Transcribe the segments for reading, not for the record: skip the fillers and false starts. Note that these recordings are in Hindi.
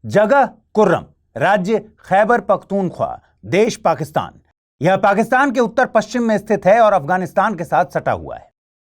जगह कुर्रम, राज्य खैबर पख्तूनख्वा, देश पाकिस्तान। यह पाकिस्तान के उत्तर पश्चिम में स्थित है और अफगानिस्तान के साथ सटा हुआ है।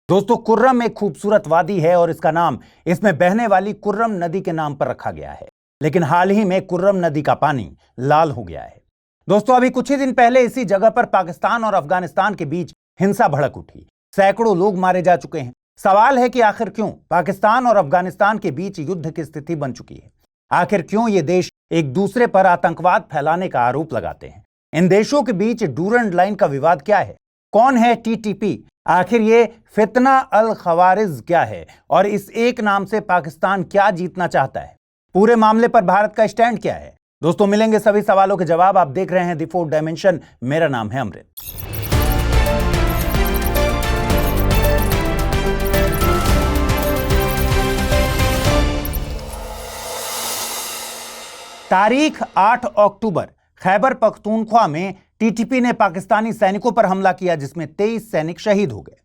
दोस्तों, कुर्रम एक खूबसूरत वादी है और इसका नाम इसमें बहने वाली कुर्रम नदी के नाम पर रखा गया है। लेकिन हाल ही में कुर्रम नदी का पानी लाल हो गया है। दोस्तों, अभी कुछ ही दिन पहले इसी जगह पर पाकिस्तान और अफगानिस्तान के बीच हिंसा भड़क उठी। सैकड़ों लोग मारे जा चुके हैं। सवाल है कि आखिर क्यों पाकिस्तान और अफगानिस्तान के बीच युद्ध की स्थिति बन चुकी है। आखिर क्यों ये देश एक दूसरे पर आतंकवाद फैलाने का आरोप लगाते हैं। इन देशों के बीच डूरंड लाइन का विवाद क्या है, कौन है टीटीपी, आखिर ये फितना अल खवारिज क्या है और इस एक नाम से पाकिस्तान क्या जीतना चाहता है। पूरे मामले पर भारत का स्टैंड क्या है। दोस्तों, मिलेंगे सभी सवालों के जवाब। आप देख रहे हैं द फोर्थ डायमेंशन। मेरा नाम है अमृत। तारीख 8 अक्टूबर खैबर पख्तूनख्वा में टीटीपी ने पाकिस्तानी सैनिकों पर हमला किया, जिसमें 23 सैनिक शहीद हो गए।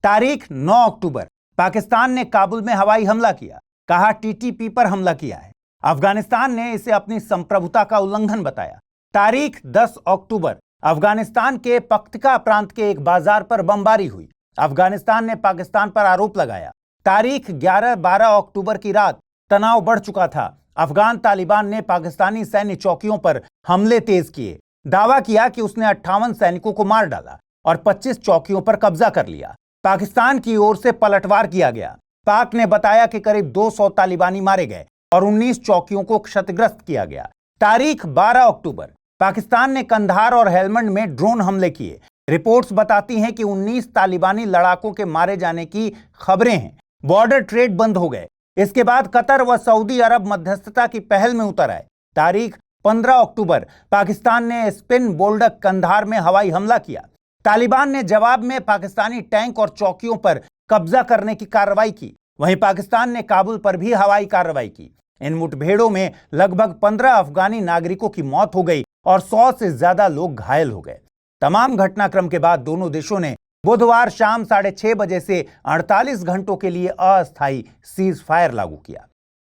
तारीख 9 अक्टूबर पाकिस्तान ने काबुल में हवाई हमला किया, कहा टीटीपी पर हमला किया है। अफगानिस्तान ने इसे अपनी संप्रभुता का उल्लंघन बताया। तारीख 10 अक्टूबर अफगानिस्तान के पख्तिका प्रांत के एक बाजार पर बमबारी हुई। अफगानिस्तान ने पाकिस्तान पर आरोप लगाया। तारीख 11-12 अक्टूबर की रात तनाव बढ़ चुका था। अफगान तालिबान ने पाकिस्तानी सैन्य चौकियों पर हमले तेज किए। दावा किया कि उसने 58 सैनिकों को मार डाला और 25 चौकियों पर कब्जा कर लिया। पाकिस्तान की ओर से पलटवार किया गया। पाक ने बताया कि करीब 200 तालिबानी मारे गए और 19 चौकियों को क्षतिग्रस्त किया गया। तारीख 12 अक्टूबर पाकिस्तान ने कंधार और हेलमंड में ड्रोन हमले किए। रिपोर्ट्स बताती हैं कि 19 तालिबानी लड़ाकों के मारे जाने की खबरें हैं। बॉर्डर ट्रेड बंद हो गए। इसके बाद कतर व सऊदी अरब मध्यस्थता की पहल में उतर आए। तारीख 15 अक्टूबर पाकिस्तान ने स्पिन बोल्डक कंधार में हवाई हमला किया। तालिबान ने जवाब में पाकिस्तानी टैंक और चौकियों पर कब्जा करने की कार्रवाई की। वहीं पाकिस्तान ने काबुल पर भी हवाई कार्रवाई की। इन मुठभेड़ों में लगभग 15 अफगानी नागरिकों की मौत हो गई और 100 से ज्यादा लोग घायल हो गए। तमाम घटनाक्रम के बाद दोनों देशों ने बुधवार शाम 6:30 बजे से 48 घंटों के लिए अस्थायी सीज फायर लागू किया।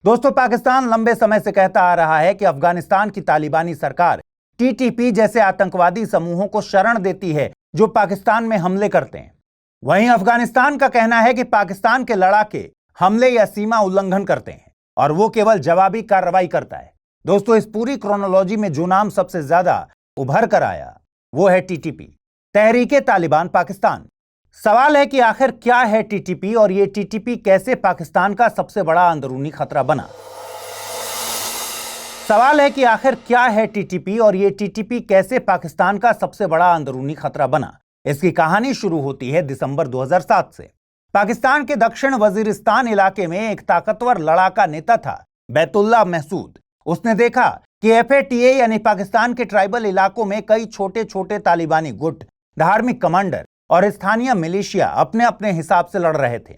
दोस्तों, पाकिस्तान लंबे समय से कहता आ रहा है कि अफगानिस्तान की तालिबानी सरकार टीटीपी जैसे आतंकवादी समूहों को शरण देती है जो पाकिस्तान में हमले करते हैं। वहीं अफगानिस्तान का कहना है कि पाकिस्तान के लड़ाके हमले या सीमा उल्लंघन करते हैं और वो केवल जवाबी कार्रवाई करता है। दोस्तों, इस पूरी क्रोनोलॉजी में जो नाम सबसे ज्यादा उभर कर आया वो है टीटीपी, तहरीके तालिबान पाकिस्तान। सवाल है कि आखिर क्या है टीटीपी और ये टीटीपी कैसे पाकिस्तान का सबसे बड़ा अंदरूनी खतरा बना। सवाल है कि आखिर क्या है टीटीपी और ये टीटीपी कैसे पाकिस्तान का सबसे बड़ा अंदरूनी खतरा बना। इसकी कहानी शुरू होती है दिसंबर 2007 से। पाकिस्तान के दक्षिण वजीरिस्तान इलाके में एक ताकतवर लड़ाका नेता था, बैतुल्ला महसूद। उसने देखा कि एफएटीए यानी पाकिस्तान के ट्राइबल इलाकों में कई छोटे छोटे तालिबानी गुट, धार्मिक कमांडर और स्थानीय मिलिशिया अपने अपने हिसाब से लड़ रहे थे।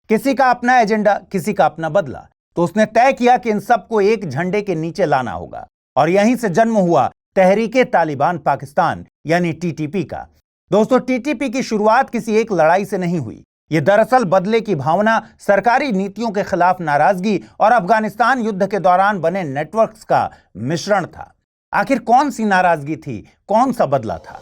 किसी का अपना एजेंडा, किसी का अपना बदला। तो उसने तय किया कि इन सबको एक झंडे के नीचे लाना होगा और यहीं से जन्म हुआ तहरीके तालिबान पाकिस्तान यानी टीटीपी का। दोस्तों, टीटीपी की शुरुआत किसी एक लड़ाई से नहीं हुई। ये दरअसल बदले की भावना, सरकारी नीतियों के खिलाफ नाराजगी और अफगानिस्तान युद्ध के दौरान बने नेटवर्क्स का मिश्रण था। आखिर कौन सी नाराजगी थी, कौन सा बदला था।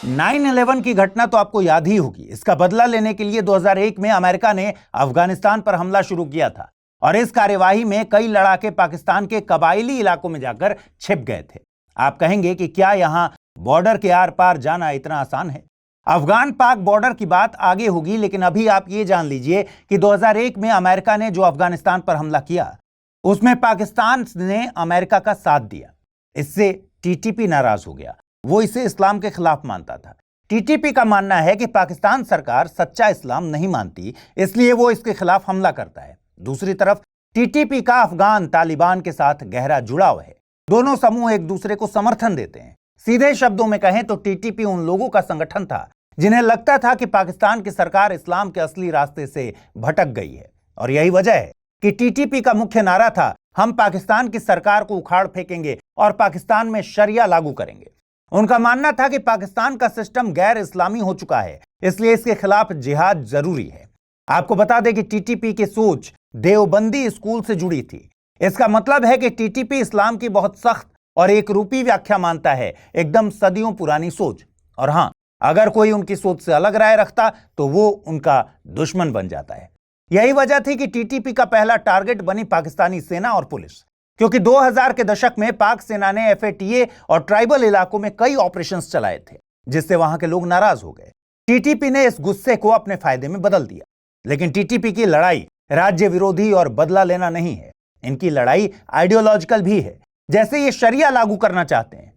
9/11 की घटना तो आपको याद ही होगी। इसका बदला लेने के लिए 2001 में अमेरिका ने अफगानिस्तान पर हमला शुरू किया था और इस कार्यवाही में कई लड़ाके पाकिस्तान के कबायली इलाकों में जाकर छिप गए थे। आप कहेंगे कि क्या यहां बॉर्डर के आर पार जाना इतना आसान है। अफगान पाक बॉर्डर की बात आगे होगी, लेकिन अभी आप ये जान लीजिए कि 2001 में अमेरिका ने जो अफगानिस्तान पर हमला किया उसमें पाकिस्तान ने अमेरिका का साथ दिया। इससे टीटीपी नाराज हो गया। वो इसे इस्लाम के खिलाफ मानता था। टीटीपी का मानना है कि पाकिस्तान सरकार सच्चा इस्लाम नहीं मानती, इसलिए वो इसके खिलाफ हमला करता है। दूसरी तरफ टीटीपी का अफगान तालिबान के साथ गहरा जुड़ाव है। दोनों समूह एक दूसरे को समर्थन देते हैं। सीधे शब्दों में कहें तो टीटीपी उन लोगों का संगठन था जिन्हें लगता था कि पाकिस्तान की सरकार इस्लाम के असली रास्ते से भटक गई है। और यही वजह है कि टीटीपी का मुख्य नारा था, हम पाकिस्तान की सरकार को उखाड़ फेंकेंगे और पाकिस्तान में शरिया लागू करेंगे। उनका मानना था कि पाकिस्तान का सिस्टम गैर इस्लामी हो चुका है, इसलिए इसके खिलाफ जिहाद जरूरी है। आपको बता दें कि टीटीपी की सोच देवबंदी स्कूल से जुड़ी थी। इसका मतलब है कि टीटीपी इस्लाम की बहुत सख्त और एक रूपी व्याख्या मानता है, एकदम सदियों पुरानी सोच। और हां, अगर कोई उनकी सोच से अलग राय रखता तो वो उनका दुश्मन बन जाता है। यही वजह थी कि टीटीपी का पहला टारगेट बनी पाकिस्तानी सेना और पुलिस, क्योंकि 2000 के दशक में पाक सेना ने एफएटीए और ट्राइबल इलाकों में कई ऑपरेशंस चलाए थे, जिससे वहां के लोग नाराज हो गए। टीटीपी ने इस गुस्से को अपने फायदे में बदल दिया। लेकिन टीटीपी की लड़ाई राज्य विरोधी और बदला लेना नहीं है, इनकी लड़ाई आइडियोलॉजिकल भी है, जैसे ये शरिया लागू करना चाहते हैं।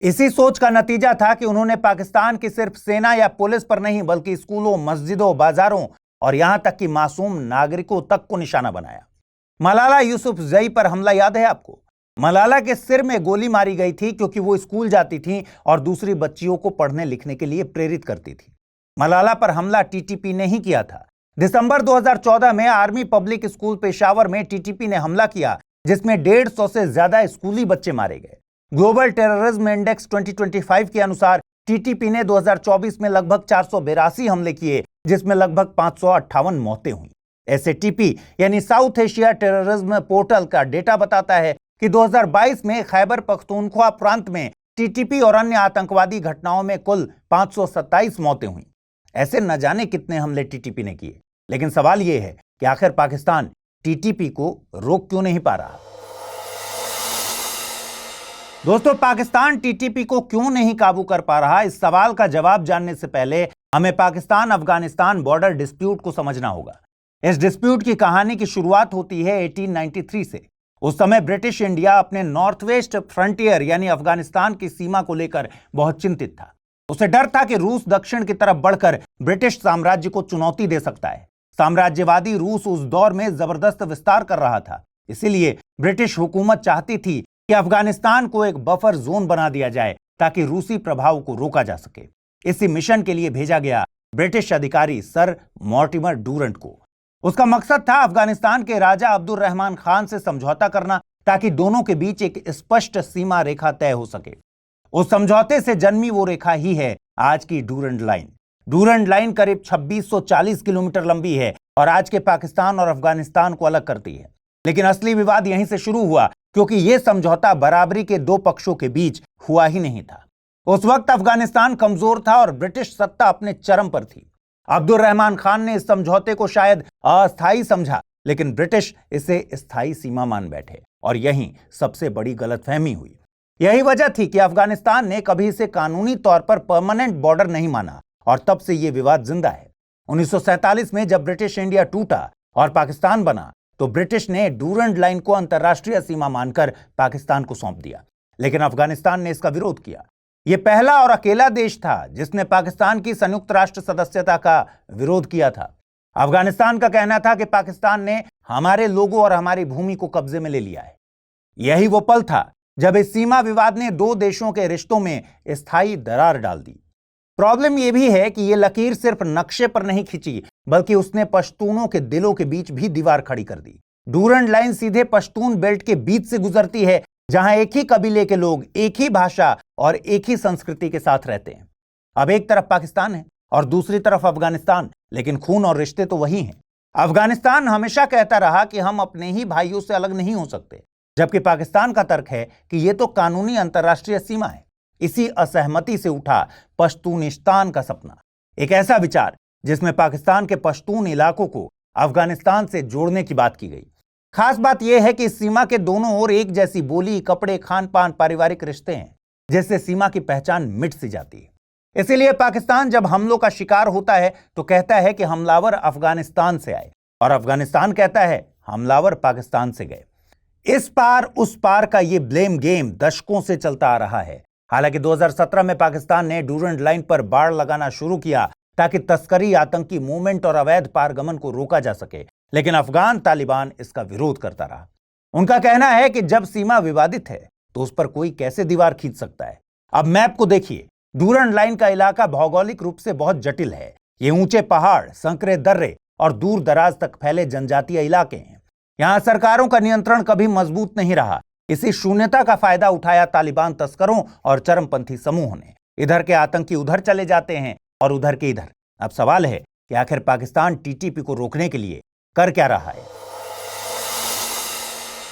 इसी सोच का नतीजा था कि उन्होंने पाकिस्तान की सिर्फ सेना या पुलिस पर नहीं, बल्कि स्कूलों, मस्जिदों, बाजारों और यहां तक कि मासूम नागरिकों तक को निशाना बनाया। मलाला यूसुफजई पर हमला याद है आपको? मलाला के सिर में गोली मारी गई थी क्योंकि वो स्कूल जाती थी और दूसरी बच्चियों को पढ़ने लिखने के लिए प्रेरित करती थी। मलाला पर हमला टीटीपी ने ही किया था। दिसंबर 2014 में आर्मी पब्लिक स्कूल पेशावर में टीटीपी ने हमला किया, जिसमें 150 से ज्यादा स्कूली बच्चे मारे गए। ग्लोबल टेररिज्म इंडेक्स 2025 के अनुसार टीटीपी ने 2024 में लगभग 482 हमले किए, जिसमें लगभग 558 मौतें हुई। एसएटीपी यानी साउथ एशिया टेररिज्म पोर्टल का डेटा बताता है कि 2022 में खैबर पख्तूनख्वा प्रांत में टीटीपी और अन्य आतंकवादी घटनाओं में कुल 527 मौतें हुई। ऐसे न जाने कितने हमले टीटीपी ने किए, लेकिन सवाल यह है कि आखिर पाकिस्तान टीटीपी को रोक क्यों नहीं पा रहा? दोस्तों, पाकिस्तान टीटीपी को क्यों नहीं काबू कर पा रहा, इस सवाल का जवाब जानने से पहले हमें पाकिस्तान अफगानिस्तान बॉर्डर डिस्प्यूट को समझना होगा। इस डिस्प्यूट की कहानी की शुरुआत होती है 1893 से। उस समय ब्रिटिश इंडिया अपने नॉर्थ वेस्ट फ्रंटियर यानी अफगानिस्तान की सीमा को लेकर बहुत चिंतित था। उसे डर था कि रूस दक्षिण की तरफ बढ़कर ब्रिटिश साम्राज्य को चुनौती दे सकता है। साम्राज्यवादी रूस उस दौर में जबरदस्त विस्तार कर रहा था, इसीलिए ब्रिटिश हुकूमत चाहती थी कि अफगानिस्तान को एक बफर जोन बना दिया जाए ताकि रूसी प्रभाव को रोका जा सके। इसी मिशन के लिए भेजा गया ब्रिटिश अधिकारी सर मॉर्टिमर डूरंट को। उसका मकसद था अफगानिस्तान के राजा अब्दुल रहमान खान से समझौता करना, ताकि दोनों के बीच एक स्पष्ट सीमा रेखा तय हो सके। उस समझौते से जन्मी वो रेखा ही है आज की डूरंट लाइन। डूरंट लाइन करीब 2640 किलोमीटर लंबी है और आज के पाकिस्तान और अफगानिस्तान को अलग करती है। लेकिन असली विवाद यहीं से शुरू हुआ, क्योंकि यह समझौता बराबरी के दो पक्षों के बीच हुआ ही नहीं था। उस वक्त अफगानिस्तान कमजोर था और ब्रिटिश सत्ता अपने चरम पर थी। अब्दुल रहमान खान ने इस समझौते को शायद अस्थायी समझा, लेकिन ब्रिटिश इसे स्थायी सीमा मान बैठे और यहीं सबसे बड़ी गलतफहमी हुई। यही वजह थी कि अफगानिस्तान ने कभी इसे कानूनी तौर पर परमानेंट बॉर्डर नहीं माना और तब से यह विवाद जिंदा है। 1947 में जब ब्रिटिश इंडिया टूटा और पाकिस्तान बना, तो ब्रिटिश ने डूरंट लाइन को अंतर्राष्ट्रीय सीमा मानकर पाकिस्तान को सौंप दिया, लेकिन अफगानिस्तान ने इसका विरोध किया। यह पहला और अकेला देश था जिसने पाकिस्तान की संयुक्त राष्ट्र सदस्यता का विरोध किया था। अफगानिस्तान का कहना था कि पाकिस्तान ने हमारे लोगों और हमारी भूमि को कब्जे में ले लिया है। यही वो पल था जब इस सीमा विवाद ने दो देशों के रिश्तों में स्थायी दरार डाल दी। प्रॉब्लम यह भी है कि यह लकीर सिर्फ नक्शे पर नहीं खिंची, बल्कि उसने पश्तूनों के दिलों के बीच भी दीवार खड़ी कर दी। डूरंट लाइन सीधे पश्तून बेल्ट के बीच से गुजरती है, जहां एक ही कबीले के लोग एक ही भाषा और एक ही संस्कृति के साथ रहते हैं। अब एक तरफ पाकिस्तान है और दूसरी तरफ अफगानिस्तान, लेकिन खून और रिश्ते तो वही हैं। अफगानिस्तान हमेशा कहता रहा कि हम अपने ही भाइयों से अलग नहीं हो सकते, जबकि पाकिस्तान का तर्क है कि यह तो कानूनी अंतर्राष्ट्रीय सीमा है। इसी असहमति से उठा पश्तूनिस्तान का सपना, एक ऐसा विचार जिसमें पाकिस्तान के पश्तून इलाकों को अफगानिस्तान से जोड़ने की बात की गई। खास बात यह है कि इस सीमा के दोनों ओर एक जैसी बोली, कपड़े, खान पान, पारिवारिक रिश्ते हैं, जिससे सीमा की पहचान मिट सी जाती है। इसीलिए पाकिस्तान जब हमलों का शिकार होता है तो कहता है कि हमलावर अफगानिस्तान से आए, और अफगानिस्तान कहता है हमलावर पाकिस्तान से गए। इस पार उस पार का ये ब्लेम गेम दशकों से चलता आ रहा है। हालांकि 2017 में पाकिस्तान ने डूरंट लाइन पर बाड़ लगाना शुरू किया ताकि तस्करी, आतंकी मूवमेंट और अवैध पारगमन को रोका जा सके, लेकिन अफगान तालिबान इसका विरोध करता रहा। उनका कहना है कि जब सीमा विवादित है तो उस पर कोई कैसे दीवार खींच सकता है। अब मैप को देखिए, डूरंट लाइन का इलाका भौगोलिक रूप से बहुत जटिल है। ये ऊंचे पहाड़, संकरे दर्रे और दूर दराज तक फैले जनजातीय इलाके हैं। यहां सरकारों का नियंत्रण कभी मजबूत नहीं रहा। इसी शून्यता का फायदा उठाया तालिबान तस्करों और चरमपंथी समूहों ने। इधर के आतंकी उधर चले जाते हैं और उधर के इधर। अब सवाल है कि आखिर पाकिस्तान टीटीपी को रोकने के लिए कर क्या रहा है।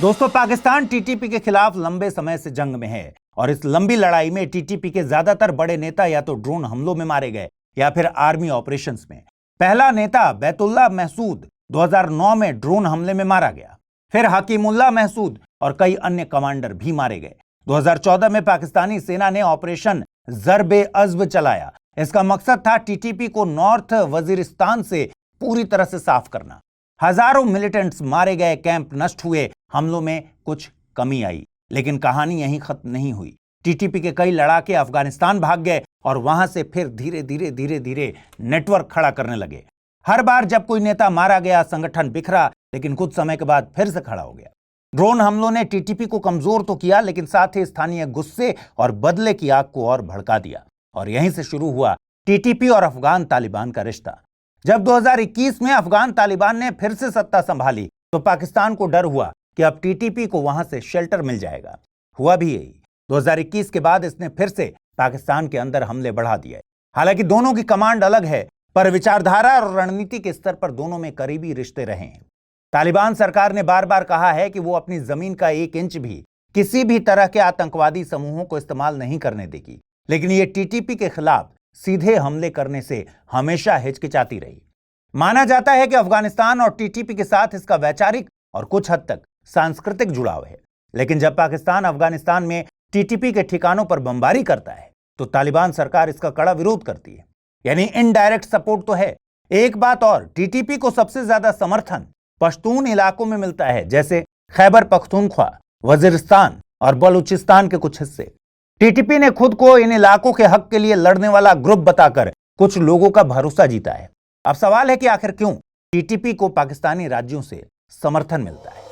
दोस्तों, पाकिस्तान टीटीपी के खिलाफ लंबे समय से जंग में है और इस लंबी लड़ाई में टीटीपी के ज्यादातर बड़े नेता या तो ड्रोन हमलों में मारे गए या फिर आर्मी ऑपरेशंस में। पहला नेता बैतुल्लाह महसूद 2009 में ड्रोन हमले में मारा गया। फिर हकीमुल्लाह महसूद और कई अन्य कमांडर भी मारे गए। 2014 में पाकिस्तानी सेना ने ऑपरेशन ज़र्ब-ए-अज़्ब चलाया। इसका मकसद था टीटीपी को नॉर्थ वजीरिस्तान से पूरी तरह से साफ करना। हजारों मिलिटेंट्स मारे गए, कैंप नष्ट हुए, हमलों में कुछ कमी आई, लेकिन कहानी यहीं खत्म नहीं हुई। टीटीपी के कई लड़ाके अफगानिस्तान भाग गए और वहां से फिर धीरे धीरे नेटवर्क खड़ा करने लगे। हर बार जब कोई नेता मारा गया, संगठन बिखरा, लेकिन कुछ समय के बाद फिर से खड़ा हो गया। ड्रोन हमलों ने टीटीपी को कमजोर तो किया, लेकिन साथ ही स्थानीय गुस्से और बदले की आग को और भड़का दिया। और यहीं से शुरू हुआ टीटीपी और अफगान तालिबान का रिश्ता। जब 2021 में अफगान तालिबान ने फिर से सत्ता संभाली तो पाकिस्तान को डर हुआ कि अब टीटीपी को वहां से शेल्टर मिल जाएगा। हुआ भी यही। 2021 के बाद इसने फिर से पाकिस्तान के अंदर हमले बढ़ा दिए। हालांकि दोनों की कमांड अलग है, पर विचारधारा और रणनीति के स्तर पर दोनों में करीबी रिश्ते रहे हैं। तालिबान सरकार ने बार बार कहा है कि वो अपनी जमीन का 1 इंच भी किसी भी तरह के आतंकवादी समूहों को इस्तेमाल नहीं करने देगी, लेकिन ये टीटीपी के खिलाफ सीधे हमले करने से हमेशा हिचकिचाती रही। माना जाता है कि अफगानिस्तान और टीटीपी के साथ इसका वैचारिक और कुछ हद तक सांस्कृतिक जुड़ाव है, लेकिन जब पाकिस्तान अफगानिस्तान में टीटीपी के ठिकानों पर बमबारी करता है तो तालिबान सरकार इसका कड़ा विरोध करती है, यानी इनडायरेक्ट सपोर्ट तो है। एक बात और, टीटीपी को सबसे ज्यादा समर्थन पश्तून इलाकों में मिलता है, जैसे खैबर पख्तूनख्वा, वजीरिस्तान और बलूचिस्तान के कुछ हिस्से। टीटीपी ने खुद को इन इलाकों के हक के लिए लड़ने वाला ग्रुप बताकर कुछ लोगों का भरोसा जीता है। अब सवाल है कि आखिर क्यों टीटीपी को पाकिस्तानी राज्यों से समर्थन मिलता है?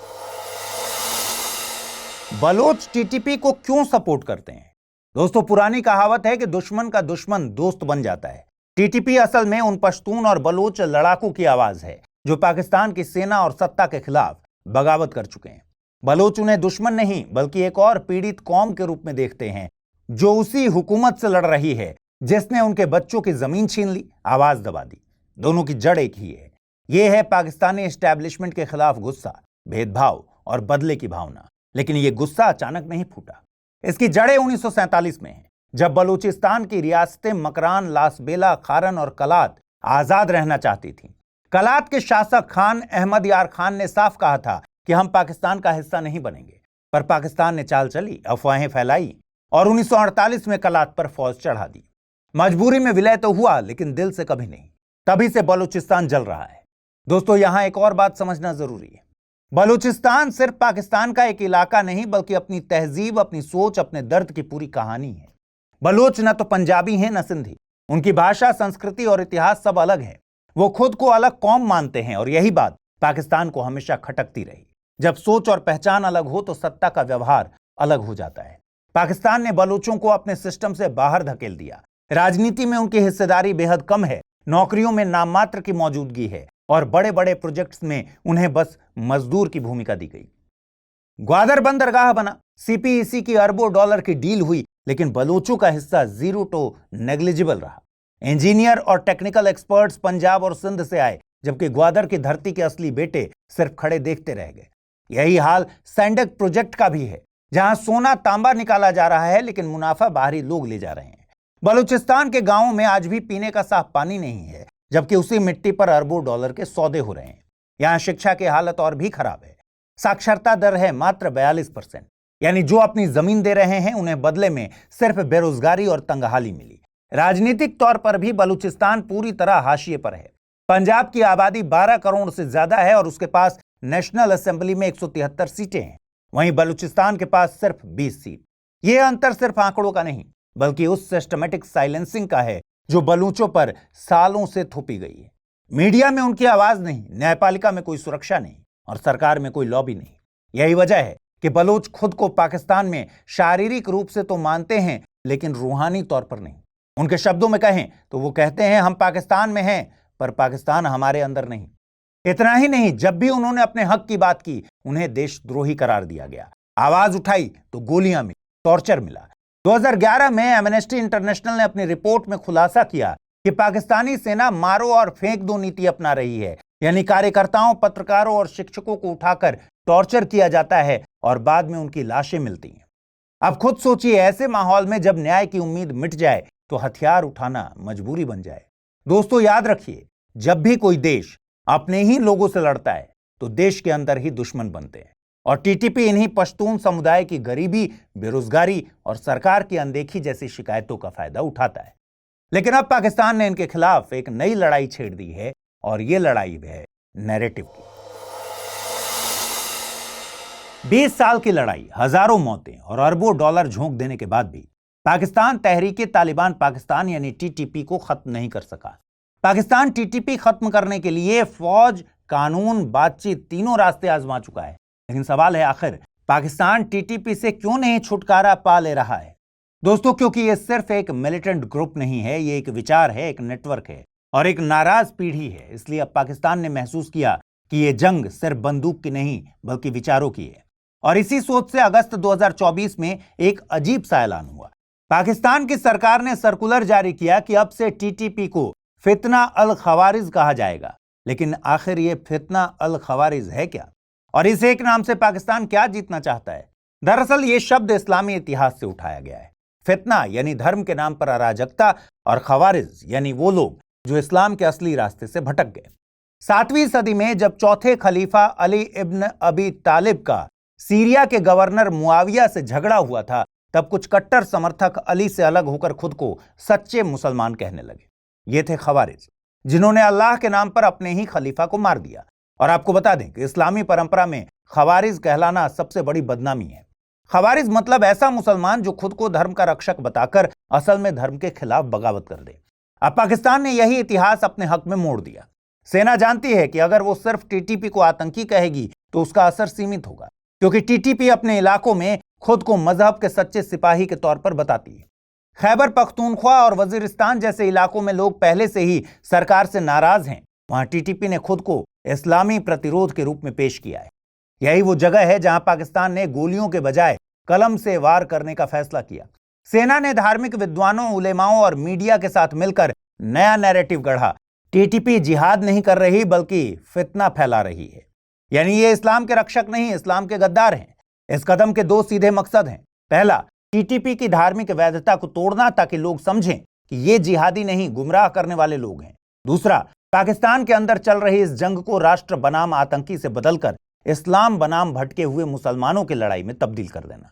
बलोच टीटीपी को क्यों सपोर्ट करते हैं? दोस्तों, पुरानी कहावत है कि दुश्मन का दुश्मन दोस्त बन जाता है। टीटीपी असल में उन पश्तून और बलोच लड़ाकों की आवाज है जो पाकिस्तान की सेना और सत्ता के खिलाफ बगावत कर चुके हैं। बलोच उन्हें दुश्मन नहीं बल्कि एक और पीड़ित कौम के रूप में देखते हैं जो उसी हुकूमत से लड़ रही है जिसने उनके बच्चों की जमीन छीन ली, आवाज दबा दी। दोनों की जड़ एक ही है। यह है पाकिस्तानी एस्टैब्लिशमेंट के खिलाफ गुस्सा, भेदभाव और बदले की भावना। लेकिन यह गुस्सा अचानक नहीं फूटा। इसकी जड़ें 1947 में हैं, जब बलूचिस्तान की रियासतें मकरान, लासबेला, खारन और कलात आजाद रहना चाहती थीं। कलात के शासक खान अहमद यार खान ने साफ कहा था कि हम पाकिस्तान का हिस्सा नहीं बनेंगे, पर पाकिस्तान ने चाल चली, अफवाहें फैलाई और 1948 में कलात पर फौज चढ़ा दी। मजबूरी में विलय तो हुआ, लेकिन दिल से कभी नहीं। तभी से बलूचिस्तान जल रहा है। दोस्तों, यहां एक और बात समझना जरूरी है। बलूचिस्तान सिर्फ पाकिस्तान का एक इलाका नहीं, बल्कि अपनी तहजीब, अपनी सोच, अपने दर्द की पूरी कहानी है। बलोच न तो पंजाबी हैं न सिंधी। उनकी भाषा, संस्कृति और इतिहास सब अलग है। वो खुद को अलग कौम मानते हैं और यही बात पाकिस्तान को हमेशा खटकती रही। जब सोच और पहचान अलग हो तो सत्ता का व्यवहार अलग हो जाता है। पाकिस्तान ने बलोचों को अपने सिस्टम से बाहर धकेल दिया। राजनीति में उनकी हिस्सेदारी बेहद कम है, नौकरियों में नाम मात्र की मौजूदगी है और बड़े बड़े प्रोजेक्ट्स में उन्हें बस मजदूर की भूमिका दी गई। ग्वादर बंदरगाह बना, सीपीईसी की अरबों डॉलर की डील हुई, लेकिन बलोचों का हिस्सा जीरो टू नेग्लिजिबल रहा। इंजीनियर और टेक्निकल एक्सपर्ट्स पंजाब और सिंध से आए, जबकि ग्वादर की धरती के असली बेटे सिर्फ खड़े देखते रह गए। यही हाल सैंडक प्रोजेक्ट का भी है, जहां सोना तांबा निकाला जा रहा है, लेकिन मुनाफा बाहरी लोग ले जा रहे हैं। बलूचिस्तान के गांवों में आज भी पीने का साफ पानी नहीं है, जबकि उसी मिट्टी पर अरबों डॉलर के सौदे हो रहे हैं। यहां शिक्षा की हालत और भी खराब है। साक्षरता दर है मात्र 42%, यानी जो अपनी जमीन दे रहे हैं उन्हें बदले में सिर्फ बेरोजगारी और तंगहाली मिली। राजनीतिक तौर पर भी बलूचिस्तान पूरी तरह हाशिए पर है। पंजाब की आबादी 12 करोड़ से ज्यादा है और उसके पास नेशनल असेंबली में 173 सीटें हैं। वहीं बलूचिस्तान के पास सिर्फ 20 सीट। यह अंतर सिर्फ आंकड़ों का नहीं, बल्कि उस सिस्टमेटिक साइलेंसिंग का है जो बलूचों पर सालों से थोपी गई है। मीडिया में उनकी आवाज नहीं, न्यायपालिका में कोई सुरक्षा नहीं और सरकार में कोई लॉबी नहीं। यही वजह है कि बलोच खुद को पाकिस्तान में शारीरिक रूप से तो मानते हैं, लेकिन रूहानी तौर पर नहीं। उनके शब्दों में कहें तो वो कहते हैं, हम पाकिस्तान में हैं, पर पाकिस्तान हमारे अंदर नहीं। इतना ही नहीं, जब भी उन्होंने अपने हक की बात की, उन्हें देशद्रोही करार दिया गया। आवाज उठाई तो गोलियां मिली, टॉर्चर मिला। 2011 में एमनेस्टी इंटरनेशनल ने अपनी रिपोर्ट में खुलासा किया कि पाकिस्तानी सेना मारो और फेंक दो नीति अपना रही है, यानी कार्यकर्ताओं, पत्रकारों और शिक्षकों को उठाकर टॉर्चर किया जाता है और बाद में उनकी लाशें मिलती हैं। अब खुद सोचिए, ऐसे माहौल में जब न्याय की उम्मीद मिट जाए तो हथियार उठाना मजबूरी बन जाए। दोस्तों याद रखिए, जब भी कोई देश अपने ही लोगों से लड़ता है तो देश के अंदर ही दुश्मन बनते हैं, और टीटीपी इन्हीं पश्तून समुदाय की गरीबी, बेरोजगारी और सरकार की अनदेखी जैसी शिकायतों का फायदा उठाता है। लेकिन अब पाकिस्तान ने इनके खिलाफ एक नई लड़ाई छेड़ दी है, और यह लड़ाई है नैरेटिव की। 20 साल की लड़ाई, हजारों मौतें और अरबों डॉलर झोंक देने के बाद भी पाकिस्तान तहरीक-ए-तालिबान पाकिस्तान यानी टीटीपी को खत्म नहीं कर सका। पाकिस्तान टीटीपी खत्म करने के लिए फौज, कानून, बातचीत तीनों रास्ते आजमा चुका है। लेकिन सवाल है, आखिर पाकिस्तान टीटीपी से क्यों नहीं छुटकारा पा ले रहा है? दोस्तों, क्योंकि यह सिर्फ एक मिलिटेंट ग्रुप नहीं है, यह एक विचार है, एक नेटवर्क है और एक नाराज पीढ़ी है। इसलिए अब पाकिस्तान ने महसूस किया कि यह जंग सिर्फ बंदूक की नहीं बल्कि विचारों की है। और इसी सोच से अगस्त 2024 में एक अजीब सा ऐलान हुआ। पाकिस्तान की सरकार ने सर्कुलर जारी किया कि अब से टीटीपी को फितना अल खवारिज कहा जाएगा। लेकिन आखिर ये फितना अल खवारिज है क्या, और इस एक नाम से पाकिस्तान क्या जीतना चाहता है? दरअसल ये शब्द इस्लामी इतिहास से उठाया गया है। फितना यानी धर्म के नाम पर अराजकता, और खवारिज यानी वो लोग जो इस्लाम के असली रास्ते से भटक गए। 7वीं सदी में जब चौथे खलीफा अली इब्न अबी तालिब का सीरिया के गवर्नर मुआविया से झगड़ा हुआ था, तब कुछ कट्टर समर्थक अली से अलग होकर खुद को सच्चे मुसलमान कहने लगे। ये थे खवारिज, जिन्होंने अल्लाह के नाम पर अपने ही खलीफा को मार दिया। और आपको बता दें कि इस्लामी परंपरा में खवारिज कहलाना सबसे बड़ी बदनामी है। खवारिज मतलब ऐसा मुसलमान जो खुद को धर्म का रक्षक बताकर असल में धर्म के खिलाफ बगावत कर दे। अब पाकिस्तान ने यही इतिहास अपने हक में मोड़ दिया। सेना जानती है कि अगर वो सिर्फ टीटीपी को आतंकी कहेगी तो उसका असर सीमित होगा, क्योंकि टीटीपी अपने इलाकों में खुद को मजहब के सच्चे सिपाही के तौर पर बताती है। खैबर पख्तूनख्वा और वजीरिस्तान जैसे इलाकों में लोग पहले से ही सरकार से नाराज हैं। वहां टीटीपी ने खुद को इस्लामी प्रतिरोध के रूप में पेश किया है। यही वो जगह है जहां पाकिस्तान ने गोलियों के बजाय कलम से वार करने का फैसला किया। सेना ने धार्मिक विद्वानों, उलेमाओं और मीडिया के साथ मिलकर नया नैरेटिव गढ़ा। टीटीपी जिहाद नहीं कर रही बल्कि फितना फैला रही है, यानी ये इस्लाम के रक्षक नहीं, इस्लाम के गद्दार हैं। इस कदम के 2 सीधे मकसद हैं। पहला, टीटीपी की धार्मिक वैधता को तोड़ना ताकि लोग समझें कि ये जिहादी नहीं, गुमराह करने वाले लोग हैं। दूसरा, पाकिस्तान के अंदर चल रही इस जंग को राष्ट्र बनाम आतंकी से बदलकर इस्लाम बनाम भटके हुए मुसलमानों की लड़ाई में तब्दील कर देना।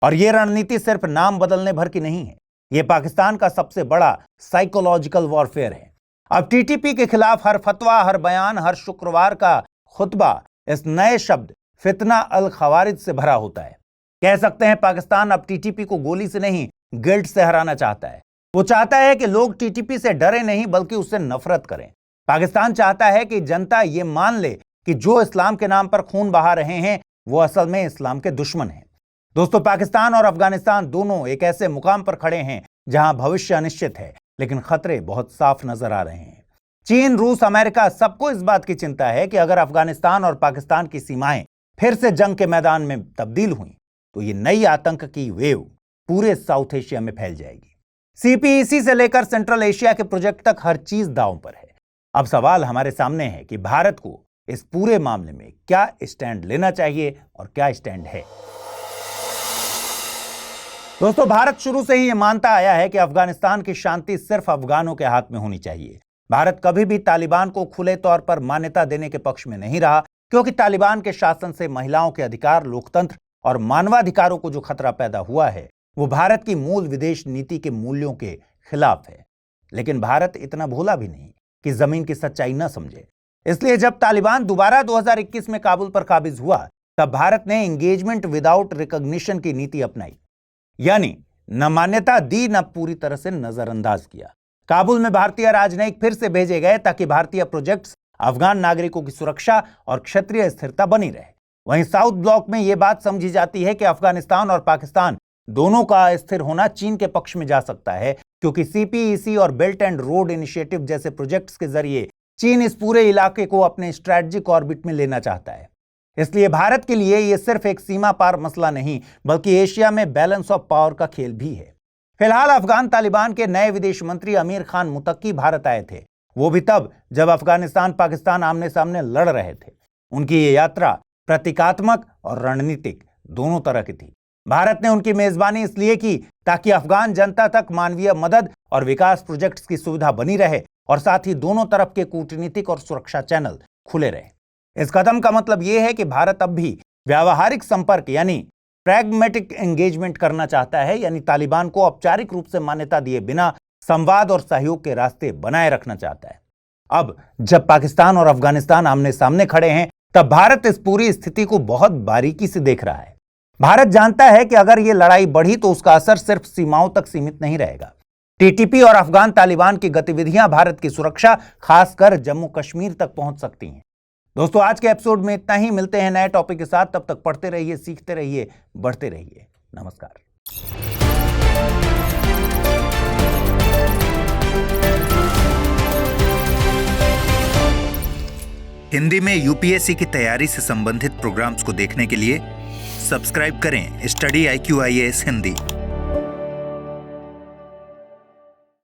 और यह रणनीति सिर्फ नाम बदलने भर की नहीं है, यह पाकिस्तान का सबसे बड़ा साइकोलॉजिकल वॉरफेयर है। अब टीटीपी के खिलाफ हर फतवा, हर बयान, हर शुक्रवार का खुतबा इस नए शब्द फितना अल खवारिज से भरा होता है। कह सकते हैं पाकिस्तान अब टीटीपी को गोली से नहीं, गिल्ट से हराना चाहता है। वो चाहता है कि लोग टीटीपी से डरे नहीं बल्कि उससे नफरत करें। पाकिस्तान चाहता है कि जनता ये मान ले कि जो इस्लाम के नाम पर खून बहा रहे हैं वो असल में इस्लाम के दुश्मन हैं। दोस्तों, पाकिस्तान और अफगानिस्तान दोनों एक ऐसे मुकाम पर खड़े हैं जहां भविष्य अनिश्चित है, लेकिन खतरे बहुत साफ नजर आ रहे हैं। चीन, रूस, अमेरिका, सबको इस बात की चिंता है कि अगर अफगानिस्तान और पाकिस्तान की सीमाएं फिर से जंग के मैदान में तब्दील हुई तो ये नई आतंक की वेव पूरे साउथ एशिया में फैल जाएगी। सीपीईसी से लेकर सेंट्रल एशिया के प्रोजेक्ट तक हर चीज दांव पर है। अब सवाल हमारे सामने है कि भारत को इस पूरे मामले में क्या स्टैंड लेना चाहिए और क्या स्टैंड है। दोस्तों, भारत शुरू से ही यह मानता आया है कि अफगानिस्तान की शांति सिर्फ अफगानों के हाथ में होनी चाहिए। भारत कभी भी तालिबान को खुले तौर पर मान्यता देने के पक्ष में नहीं रहा, क्योंकि तालिबान के शासन से महिलाओं के अधिकार, लोकतंत्र और मानवाधिकारों को जो खतरा पैदा हुआ है वो भारत की मूल विदेश नीति के मूल्यों के खिलाफ है। लेकिन भारत इतना भोला भी नहीं कि जमीन की सच्चाई न समझे। इसलिए जब तालिबान दोबारा 2021 में काबुल पर काबिज हुआ, तब भारत ने एंगेजमेंट विदाउट रिकॉग्निशन की नीति अपनाई, यानी न मान्यता दी, न पूरी तरह से नजरअंदाज किया। काबुल में भारतीय राजनयिक फिर से भेजे गए ताकि भारतीय प्रोजेक्ट्स, अफगान नागरिकों की सुरक्षा और क्षेत्रीय स्थिरता बनी रहे। वहीं साउथ ब्लॉक में यह बात समझी जाती है कि अफगानिस्तान और पाकिस्तान दोनों का अस्थिर होना चीन के पक्ष में जा सकता है, क्योंकि सीपीईसी और बेल्ट एंड रोड इनिशिएटिव जैसे प्रोजेक्ट्स के जरिए चीन इस पूरे इलाके को अपने स्ट्रैटेजिक ऑर्बिट में लेना चाहता है। इसलिए भारत के लिए यह सिर्फ एक सीमा पार मसला नहीं बल्कि एशिया में बैलेंस ऑफ पावर का खेल भी है। फिलहाल अफगान तालिबान के नए विदेश मंत्री अमीर खान मुतक्की भारत आए थे, वो भी तब जब अफगानिस्तान पाकिस्तान आमने सामने लड़ रहे थे। उनकी ये यात्रा प्रतीकात्मक और रणनीतिक दोनों तरह की थी। भारत ने उनकी मेजबानी इसलिए की ताकि अफगान जनता तक मानवीय मदद और विकास प्रोजेक्ट्स की सुविधा बनी रहे और साथ ही दोनों तरफ के कूटनीतिक और सुरक्षा चैनल खुले रहे। इस कदम का मतलब यह है कि भारत अब भी व्यावहारिक संपर्क यानी प्रैग्मेटिक एंगेजमेंट करना चाहता है, यानी तालिबान को औपचारिक रूप से मान्यता दिए बिना संवाद और सहयोग के रास्ते बनाए रखना चाहता है। अब जब पाकिस्तान और अफगानिस्तान आमने सामने खड़े हैं, तब भारत इस पूरी स्थिति को बहुत बारीकी से देख रहा है। भारत जानता है कि अगर यह लड़ाई बढ़ी तो उसका असर सिर्फ सीमाओं तक सीमित नहीं रहेगा। टीटीपी और अफगान तालिबान की गतिविधियां भारत की सुरक्षा, खासकर जम्मू कश्मीर तक पहुंच सकती हैं। दोस्तों, आज के एपिसोड में इतना ही। मिलते हैं नए टॉपिक के साथ। तब तक पढ़ते रहिए, सीखते रहिए, बढ़ते रहिए। नमस्कार। हिंदी में यूपीएससी की तैयारी से संबंधित प्रोग्राम्स को देखने के लिए सब्सक्राइब करें स्टडी IQ IAS हिंदी।